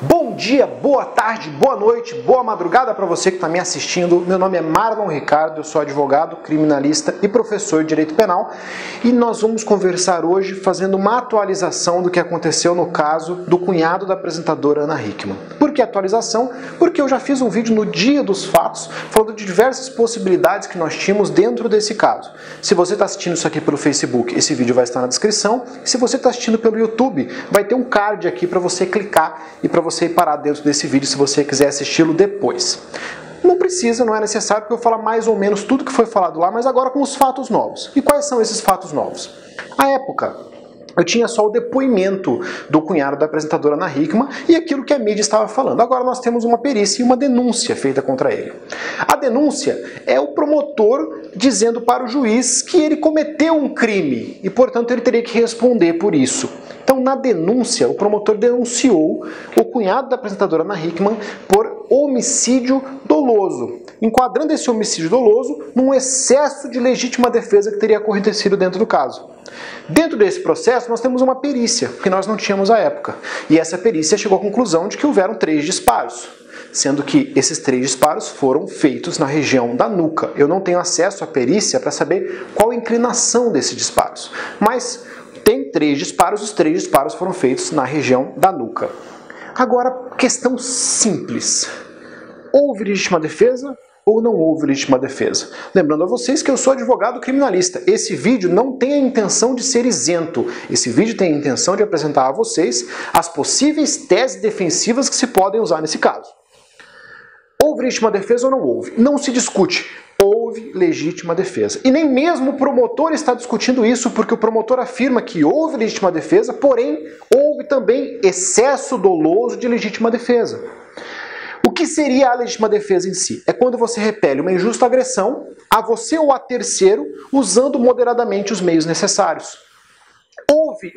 Bom dia, boa tarde, boa noite, boa madrugada para você que está me assistindo. Meu nome é Marlon Ricardo, eu sou advogado, criminalista e professor de Direito Penal. E nós vamos conversar hoje fazendo uma atualização do que aconteceu no caso do cunhado da apresentadora Ana Hickman. Por que atualização? Porque eu já fiz um vídeo no dia dos fatos falando de diversas possibilidades que nós tínhamos dentro desse caso. Se você está assistindo isso aqui pelo Facebook, esse vídeo vai estar na descrição. Se você está assistindo pelo YouTube, vai ter um card aqui para você clicar e para você ir parar dentro desse vídeo se você quiser assisti-lo depois. Não precisa, não é necessário, porque eu falo mais ou menos tudo que foi falado lá, mas agora com os fatos novos. E quais são esses fatos novos? À época, eu tinha só o depoimento do cunhado da apresentadora Ana Hickman e aquilo que a mídia estava falando. Agora nós temos uma perícia e uma denúncia feita contra ele. A denúncia é o promotor dizendo para o juiz que ele cometeu um crime e, portanto, ele teria que responder por isso. Então, na denúncia, o promotor denunciou o cunhado da apresentadora Ana Hickman por homicídio doloso, enquadrando esse homicídio doloso num excesso de legítima defesa que teria acontecido dentro do caso. Dentro desse processo, nós temos uma perícia, que nós não tínhamos à época. E essa perícia chegou à conclusão de que houveram 3 disparos, sendo que esses 3 disparos foram feitos na região da nuca. Eu não tenho acesso à perícia para saber qual a inclinação desses disparos, mas tem 3 disparos, os 3 disparos foram feitos na região da nuca. Agora, questão simples. Houve legítima defesa ou não houve legítima defesa? Lembrando a vocês que eu sou advogado criminalista. Esse vídeo não tem a intenção de ser isento. Esse vídeo tem a intenção de apresentar a vocês as possíveis teses defensivas que se podem usar nesse caso. Houve legítima defesa ou não houve? Não se discute. Houve legítima defesa. E nem mesmo o promotor está discutindo isso, porque o promotor afirma que houve legítima defesa, porém houve também excesso doloso de legítima defesa. O que seria a legítima defesa em si? É quando você repele uma injusta agressão a você ou a terceiro usando moderadamente os meios necessários. Houve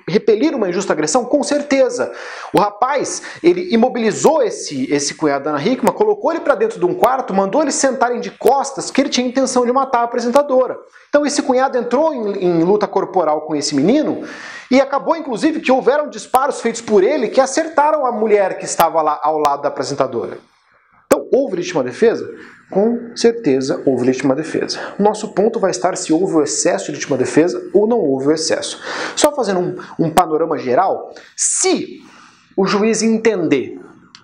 repelir uma injusta agressão? Com certeza. O rapaz, ele imobilizou esse cunhado da Ana Hickman, colocou ele para dentro de um quarto, mandou eles sentarem de costas, que ele tinha intenção de matar a apresentadora. Então esse cunhado entrou em luta corporal com esse menino e acabou, inclusive, que houveram disparos feitos por ele que acertaram a mulher que estava lá ao lado da apresentadora. Então, houve legítima defesa? Com certeza houve legítima defesa. O nosso ponto vai estar se houve o excesso de legítima defesa ou não houve o excesso. Só fazendo um panorama geral, se o juiz entender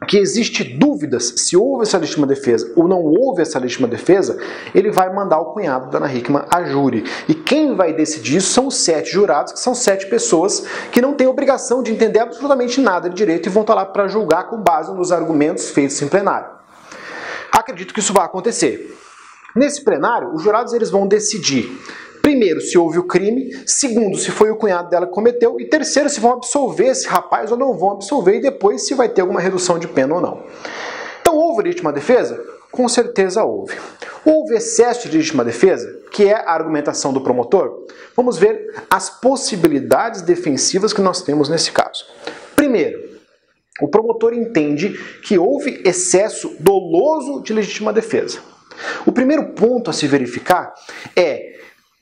que existe dúvidas se houve essa legítima defesa ou não houve essa legítima defesa, ele vai mandar o cunhado da Ana Hickman a júri. E quem vai decidir isso são os 7 jurados, que são 7 pessoas que não têm obrigação de entender absolutamente nada de direito e vão estar lá para julgar com base nos argumentos feitos em plenário. Acredito que isso vai acontecer. Nesse plenário, os jurados eles vão decidir, primeiro, se houve o crime, segundo, se foi o cunhado dela que cometeu, e terceiro, se vão absolver esse rapaz ou não vão absolver, e depois se vai ter alguma redução de pena ou não. Então, houve legítima defesa? Com certeza houve. Houve excesso de legítima defesa, que é a argumentação do promotor? Vamos ver as possibilidades defensivas que nós temos nesse caso. Primeiro, o promotor entende que houve excesso doloso de legítima defesa. O primeiro ponto a se verificar é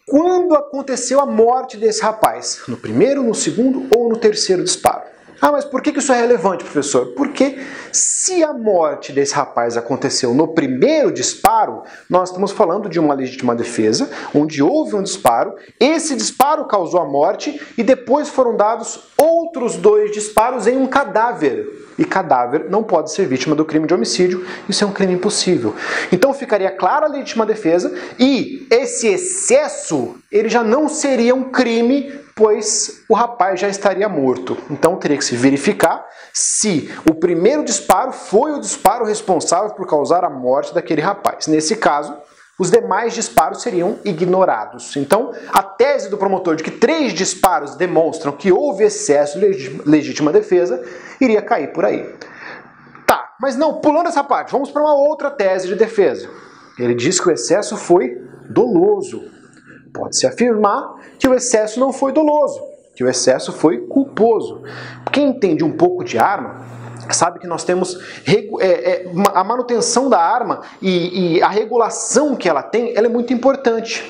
quando aconteceu a morte desse rapaz, no primeiro, no segundo ou no terceiro disparo. Ah, mas por que isso é relevante, professor? Porque se a morte desse rapaz aconteceu no primeiro disparo, nós estamos falando de uma legítima defesa, onde houve um disparo, esse disparo causou a morte e depois foram dados outros 2 disparos em um cadáver. E cadáver não pode ser vítima do crime de homicídio, isso é um crime impossível. Então ficaria clara a legítima defesa e esse excesso, ele já não seria um crime, pois o rapaz já estaria morto. Então teria que se verificar se o primeiro disparo foi o disparo responsável por causar a morte daquele rapaz. Nesse caso, os demais disparos seriam ignorados. Então, a tese do promotor de que 3 disparos demonstram que houve excesso de legítima defesa iria cair por aí. Tá, mas não, pulando essa parte, vamos para uma outra tese de defesa. Ele diz que o excesso foi doloso. Pode-se afirmar que o excesso não foi doloso, que o excesso foi culposo. Quem entende um pouco de arma sabe que nós temos a manutenção da arma e a regulação que ela tem, ela é muito importante.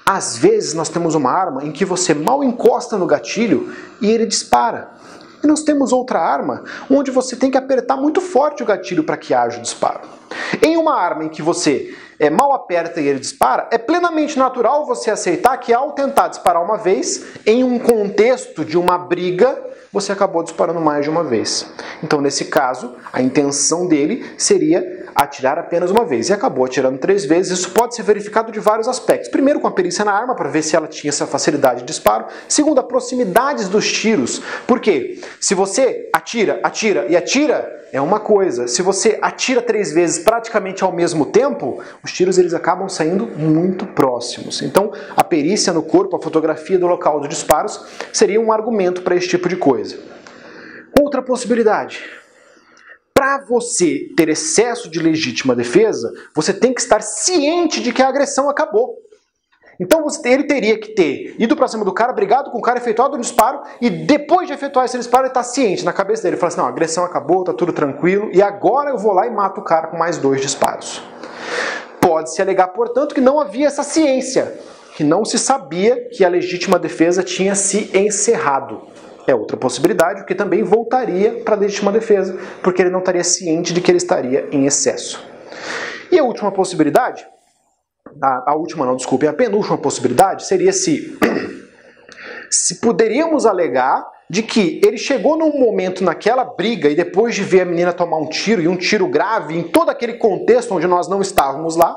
Às vezes nós temos uma arma em que você mal encosta no gatilho e ele dispara. E nós temos outra arma onde você tem que apertar muito forte o gatilho para que haja o disparo. Em uma arma em que você mal aperta e ele dispara, é plenamente natural você aceitar que ao tentar disparar uma vez, em um contexto de uma briga, você acabou disparando mais de uma vez. Então, nesse caso, a intenção dele seria atirar apenas uma vez. E acabou atirando 3 vezes. Isso pode ser verificado de vários aspectos. Primeiro, com a perícia na arma, para ver se ela tinha essa facilidade de disparo. Segundo, a proximidade dos tiros. Por quê? Se você atira, atira e atira, é uma coisa. Se você atira 3 vezes praticamente ao mesmo tempo, os tiros eles acabam saindo muito próximos. Então, a perícia no corpo, a fotografia do local dos disparos, seria um argumento para esse tipo de coisa. Outra possibilidade. Para você ter excesso de legítima defesa, você tem que estar ciente de que a agressão acabou. Então ele teria que ter ido para cima do cara, brigado com o cara, efetuado um disparo, e depois de efetuar esse disparo ele está ciente na cabeça dele. Ele fala assim, não, a agressão acabou, tá tudo tranquilo, e agora eu vou lá e mato o cara com mais 2 disparos. Pode-se alegar, portanto, que não havia essa ciência, que não se sabia que a legítima defesa tinha se encerrado. É outra possibilidade, o que também voltaria para a legítima defesa, porque ele não estaria ciente de que ele estaria em excesso. E a última possibilidade, a penúltima possibilidade seria se poderíamos alegar de que ele chegou num momento naquela briga e depois de ver a menina tomar um tiro, e um tiro grave, em todo aquele contexto onde nós não estávamos lá,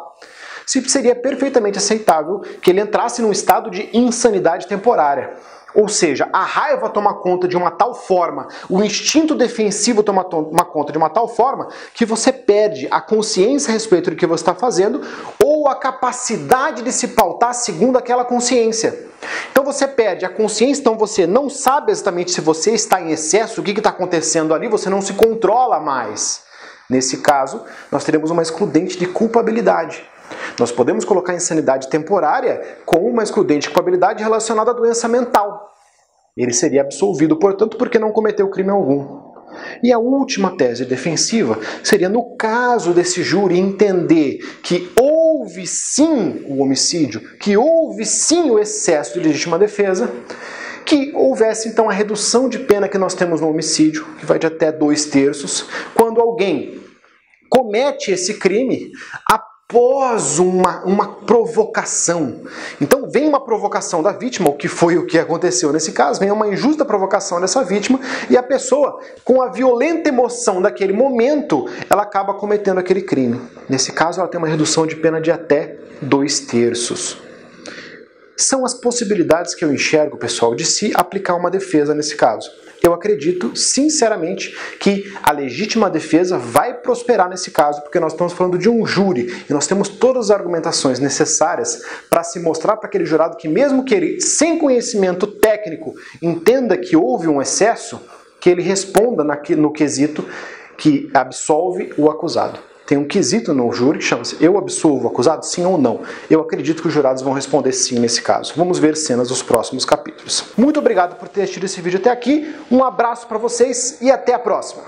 se seria perfeitamente aceitável que ele entrasse num estado de insanidade temporária. Ou seja, a raiva toma conta de uma tal forma, o instinto defensivo toma conta de uma tal forma, que você perde a consciência a respeito do que você está fazendo, ou a capacidade de se pautar segundo aquela consciência. Então você perde a consciência, então você não sabe exatamente se você está em excesso, o que está acontecendo ali, você não se controla mais. Nesse caso, nós teremos uma excludente de culpabilidade. Nós podemos colocar insanidade temporária com uma excludente de culpabilidade relacionada à doença mental. Ele seria absolvido, portanto, porque não cometeu crime algum. E a última tese defensiva seria, no caso desse júri entender que houve sim o homicídio, que houve sim o excesso de legítima defesa, que houvesse então a redução de pena que nós temos no homicídio, que vai de até 2/3, quando alguém comete esse crime após uma provocação. Então vem uma provocação da vítima, o que foi o que aconteceu nesse caso, vem uma injusta provocação dessa vítima, e a pessoa, com a violenta emoção daquele momento, ela acaba cometendo aquele crime. Nesse caso, ela tem uma redução de pena de até 2/3. São as possibilidades que eu enxergo, pessoal, de se aplicar uma defesa nesse caso. Eu acredito, sinceramente, que a legítima defesa vai prosperar nesse caso, porque nós estamos falando de um júri, e nós temos todas as argumentações necessárias para se mostrar para aquele jurado que, mesmo que ele, sem conhecimento técnico, entenda que houve um excesso, que ele responda no quesito que absolve o acusado. Tem um quesito no júri que chama-se eu absolvo o acusado, sim ou não. Eu acredito que os jurados vão responder sim nesse caso. Vamos ver cenas dos próximos capítulos. Muito obrigado por ter assistido esse vídeo até aqui, um abraço para vocês e até a próxima!